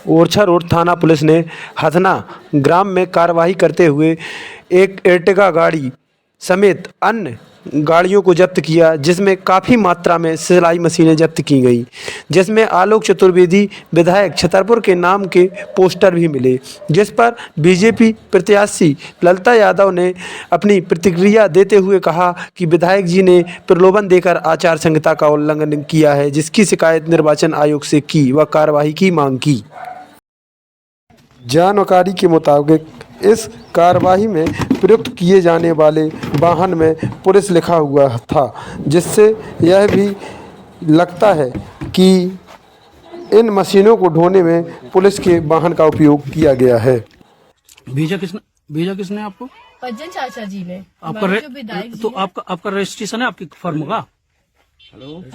Orchha road थाना police ने हथना ग्राम में कार्रवाई करते हुए एक एर्टिगा गाड़ी समेत अन्य गाड़ियों को जब्त किया, जिसमें काफ़ी मात्रा में सिलाई मशीनें जब्त की गई, जिसमें आलोक चतुर्वेदी विधायक छतरपुर के नाम के पोस्टर भी मिले, जिस पर बीजेपी प्रत्याशी ललिता यादव ने अपनी प्रतिक्रिया देते हुए कहा कि विधायक जी ने प्रलोभन देकर आचार संहिता का उल्लंघन किया है, जिसकी शिकायत निर्वाचन आयोग से की व कार्रवाई की मांग की। जानकारी के मुताबिक इस कार्रवाई में प्रयुक्त किए जाने वाले वाहन में पुलिस लिखा हुआ था, जिससे यह भी लगता है कि इन मशीनों को ढोने में पुलिस के वाहन का उपयोग किया गया है। भेजा किसने आपको? पज्जन चाचा जी ने। आपका जो विधायक तो आपका रजिस्ट्रेशन है आपकी फर्म का?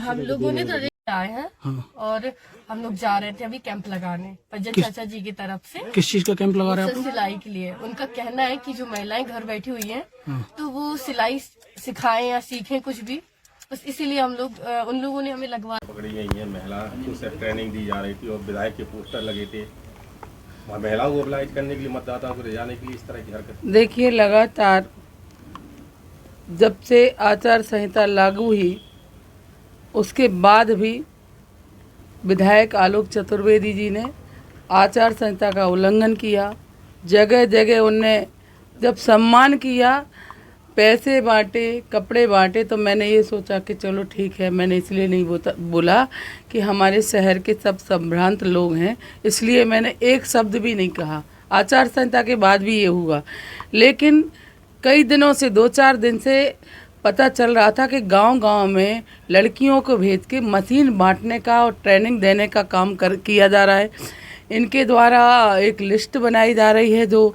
हम लोगों ने तो आए हैं। हाँ। और हम लोग जा रहे थे अभी कैंप लगाने पज्जन चाचा जी की तरफ से। किस चीज का कैंप लगा रहे हैं? सिलाई के लिए। उनका कहना है कि जो महिलाएं घर बैठी हुई हैं, तो वो सिलाई सिखाएं या सीखें कुछ भी, बस इसीलिए हम लोग उन लोगों ने हमें लगवा पकड़ी गई है। महिला को सिर्फ ट्रेनिंग दी जा रही थी और विधायक के पोस्टर लगे थे वहाँ महिलाओं को ऑर्गेनाइज करने के लिए, मतदाताओं को ले जाने के लिए इस तरह की हरकत। देखिए, लगातार जब से आचार संहिता लागू हुई उसके बाद भी विधायक आलोक चतुर्वेदी जी ने आचार संहिता का उल्लंघन किया। जगह जगह उनने जब सम्मान किया, पैसे बांटे, कपड़े बांटे, तो मैंने ये सोचा कि चलो ठीक है। मैंने इसलिए नहीं बोला कि हमारे शहर के सब संभ्रांत लोग हैं, इसलिए मैंने एक शब्द भी नहीं कहा। आचार संहिता के बाद भी ये हुआ, लेकिन कई दिनों से 2-4 दिन से पता चल रहा था कि गांव-गांव में लड़कियों को भेज के मशीन बांटने का और ट्रेनिंग देने का काम किया जा रहा है। इनके द्वारा एक लिस्ट बनाई जा रही है जो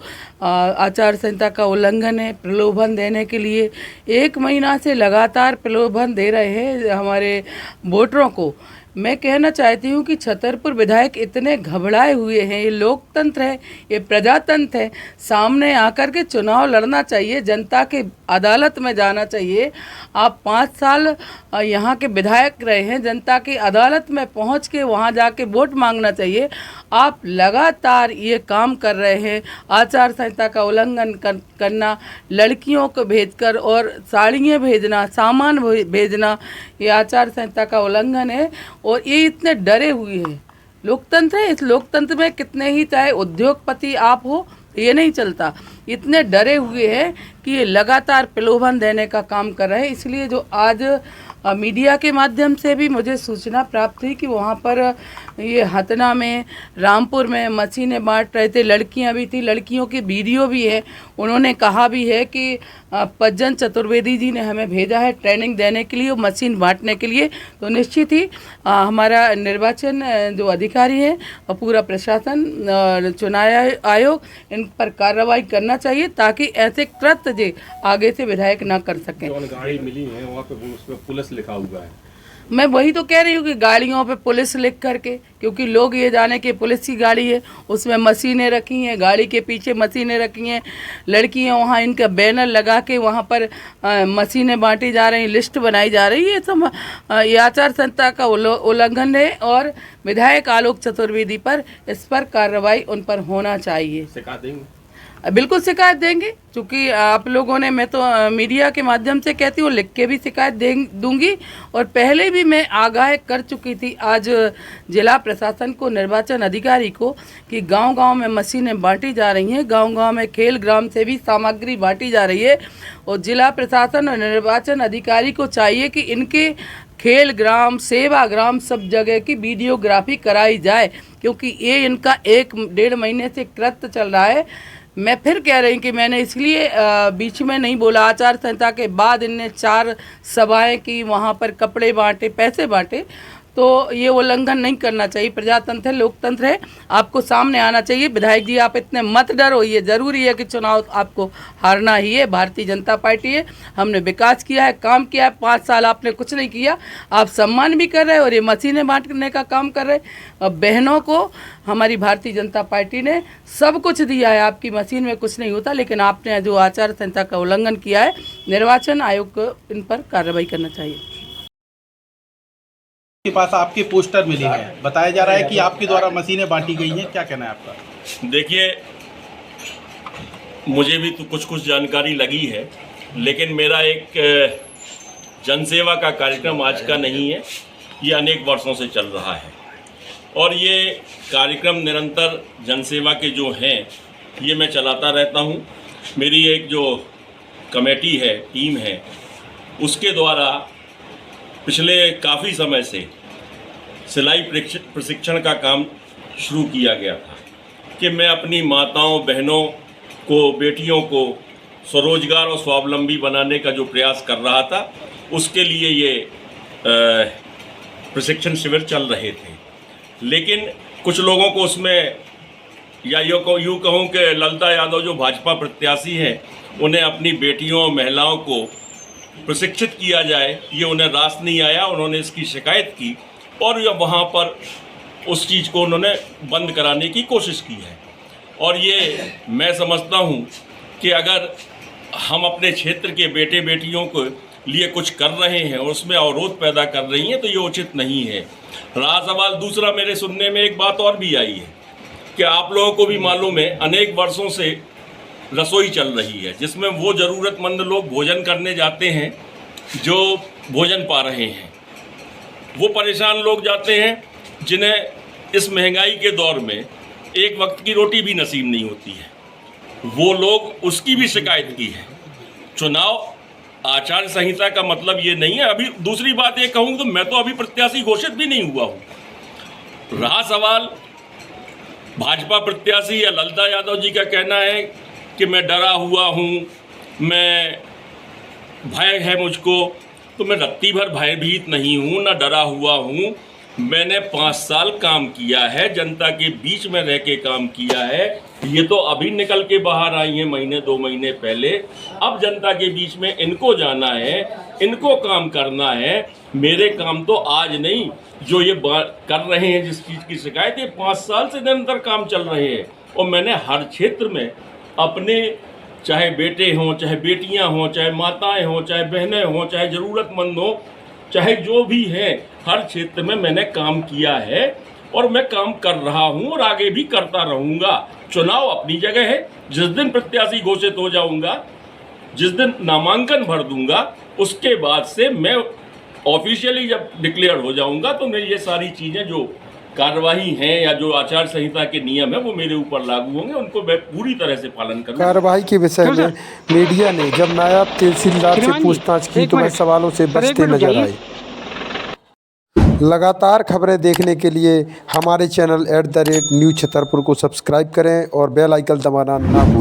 आचार संहिता का उल्लंघन है। प्रलोभन देने के लिए 1 महीना से लगातार प्रलोभन दे रहे हैं हमारे वोटरों को। मैं कहना चाहती हूँ कि छतरपुर विधायक इतने घबराए हुए हैं। ये लोकतंत्र है, ये प्रजातंत्र है। सामने आकर के चुनाव लड़ना चाहिए, जनता के अदालत में जाना चाहिए। आप 5 साल यहाँ के विधायक रहे हैं, जनता की अदालत में पहुँच के वहाँ जाके वोट मांगना चाहिए। आप लगातार ये काम कर रहे हैं, आचार संहिता का उल्लंघन करना, लड़कियों को भेजकर और साड़ियाँ भेजना, सामान भेजना, ये आचार संहिता का उल्लंघन है। और ये इतने डरे हुए हैं। लोकतंत्र है, इस लोकतंत्र में कितने ही चाहे उद्योगपति आप हो, ये नहीं चलता। इतने डरे हुए हैं कि ये लगातार प्रलोभन देने का काम कर रहे हैं। इसलिए जो आज मीडिया के माध्यम से भी मुझे सूचना प्राप्त हुई कि वहाँ पर ये हथना में, रामपुर में मशीनें बांट रहे थे, लड़कियाँ भी थी, लड़कियों की वीडियो भी है। उन्होंने कहा भी है कि पज्जन चतुर्वेदी जी ने हमें भेजा है ट्रेनिंग देने के लिए, मशीन बांटने के लिए। तो निश्चित ही हमारा निर्वाचन जो अधिकारी है और पूरा प्रशासन, चुनाव आयोग, इन पर कार्रवाई करना चाहिए ताकि ऐसे कृत्य आगे से विधायक ना कर सकें। गाड़ी मिली है वहाँ पे उसमें पुलिस लिखा हुआ है। मैं वही तो कह रही हूँ कि गाड़ियों पे पुलिस लिख करके, क्योंकि लोग ये जाने कि पुलिस की गाड़ी है, उसमें मशीनें रखी हैं, गाड़ी के पीछे मशीनें रखी हैं, लड़कियाँ वहाँ इनका बैनर लगा के वहाँ पर मशीनें बांटी जा रही, लिस्ट बनाई जा रही है। सब ये आचार संहिता का उल्लंघन है और विधायक आलोक चतुर्वेदी पर इस पर कार्रवाई उन पर होना चाहिए। शिकायत देंगे? बिल्कुल शिकायत देंगे, क्योंकि आप लोगों ने, मैं तो मीडिया के माध्यम से कहती हूँ, लिख के भी शिकायत दूंगी। और पहले भी मैं आगाह कर चुकी थी आज जिला प्रशासन को, निर्वाचन अधिकारी को, कि गांव-गांव में मशीनें बांटी जा रही हैं, गांव-गांव में खेल ग्राम से भी सामग्री बांटी जा रही है। और जिला प्रशासन और निर्वाचन अधिकारी को चाहिए कि इनके खेल ग्राम, सेवा ग्राम, सब जगह की वीडियोग्राफी कराई जाए, क्योंकि ये इनका 1-1.5 महीने से कृत्य चल रहा है। मैं फिर कह रही हूँ कि मैंने इसलिए बीच में नहीं बोला। आचार संहिता के बाद इनने 4 सभाएं की, वहाँ पर कपड़े बांटे, पैसे बांटे, तो ये उल्लंघन नहीं करना चाहिए। प्रजातंत्र है, लोकतंत्र है, आपको सामने आना चाहिए। विधायक जी, आप इतने मत डरो, ये ज़रूरी है कि चुनाव आपको हारना ही है। भारतीय जनता पार्टी है, हमने विकास किया है, काम किया है। 5 साल आपने कुछ नहीं किया, आप सम्मान भी कर रहे हैं और ये मशीनें बांटने का काम कर रहे हैं। बहनों को हमारी भारतीय जनता पार्टी ने सब कुछ दिया है, आपकी मशीन में कुछ नहीं होता, लेकिन आपने जो आचार संहिता का उल्लंघन किया है, निर्वाचन आयोग को इन पर कार्रवाई करना चाहिए। के पास आपके पोस्टर मिले हैं, बताया जा रहा है कि आपके द्वारा मशीनें बांटी गई हैं, क्या कहना है आपका? देखिए, मुझे भी तो कुछ जानकारी लगी है, लेकिन मेरा एक जनसेवा का कार्यक्रम आज का नहीं है, ये अनेक वर्षों से चल रहा है और ये कार्यक्रम निरंतर जनसेवा के जो हैं ये मैं चलाता रहता हूँ। मेरी एक जो कमेटी है, टीम है, उसके द्वारा पिछले काफ़ी समय से सिलाई प्रशिक्षण का काम शुरू किया गया था कि मैं अपनी माताओं, बहनों को, बेटियों को स्वरोजगार और स्वावलंबी बनाने का जो प्रयास कर रहा था, उसके लिए ये प्रशिक्षण शिविर चल रहे थे। लेकिन कुछ लोगों को उसमें, या यूँ कहूँ कि ललिता यादव जो भाजपा प्रत्याशी हैं, उन्हें अपनी बेटियों और महिलाओं को प्रशिक्षित किया जाए, ये उन्हें रास नहीं आया। उन्होंने इसकी शिकायत की और या वहाँ पर उस चीज़ को उन्होंने बंद कराने की कोशिश की है। और ये मैं समझता हूँ कि अगर हम अपने क्षेत्र के बेटे बेटियों को लिए कुछ कर रहे हैं और उसमें अवरोध पैदा कर रही हैं, तो ये उचित नहीं है। रहा सवाल दूसरा, मेरे सुनने में एक बात और भी आई है कि आप लोगों को भी मालूम है, अनेक वर्षों से रसोई चल रही है जिसमें वो ज़रूरतमंद लोग भोजन करने जाते हैं जो भोजन पा रहे हैं। वो परेशान लोग जाते हैं जिन्हें इस महंगाई के दौर में एक वक्त की रोटी भी नसीब नहीं होती है। वो लोग उसकी भी शिकायत की है। चुनाव आचार संहिता का मतलब ये नहीं है। अभी दूसरी बात ये कहूँ तो मैं तो अभी प्रत्याशी घोषित भी नहीं हुआ हूँ। रहा सवाल भाजपा प्रत्याशी या ललिता यादव जी का कहना है कि मैं डरा हुआ हूँ, मैं भय है मुझको, तो मैं रत्ती भर भयभीत नहीं हूँ, ना डरा हुआ हूँ। मैंने 5 साल काम किया है, जनता के बीच में रह के काम किया है। ये तो अभी निकल के बाहर आई हैं, महीने 2 महीने पहले। अब जनता के बीच में इनको जाना है, इनको काम करना है। मेरे काम तो आज नहीं, जो ये कर रहे हैं जिस चीज़ की शिकायत, ये 5 साल से निरंतर काम चल रहे हैं। और मैंने हर क्षेत्र में अपने, चाहे बेटे हों, चाहे बेटियां हों, चाहे माताएं हों, चाहे बहनें हों, चाहे ज़रूरतमंद हों, चाहे जो भी हैं, हर क्षेत्र में मैंने काम किया है और मैं काम कर रहा हूं और आगे भी करता रहूंगा। चुनाव अपनी जगह है। जिस दिन प्रत्याशी घोषित हो जाऊंगा, जिस दिन नामांकन भर दूंगा, उसके बाद से मैं ऑफिशियली जब डिक्लेयर हो जाऊंगा तो मेरी ये सारी चीज़ें जो कार्यवाही हैं या जो आचार संहिता के नियम है वो मेरे ऊपर लागू होंगे, उनको मैं पूरी तरह से पालन करूंगा। कार्रवाई के विषय में मीडिया ने जब नायब तहसीलदार से पूछताछ की तो वह सवालों से बचते नजर आए। लगातार खबरें देखने के लिए हमारे चैनल @News Chhatarpur को सब्सक्राइब करें और बेल आइकन दबाना ना भूलें।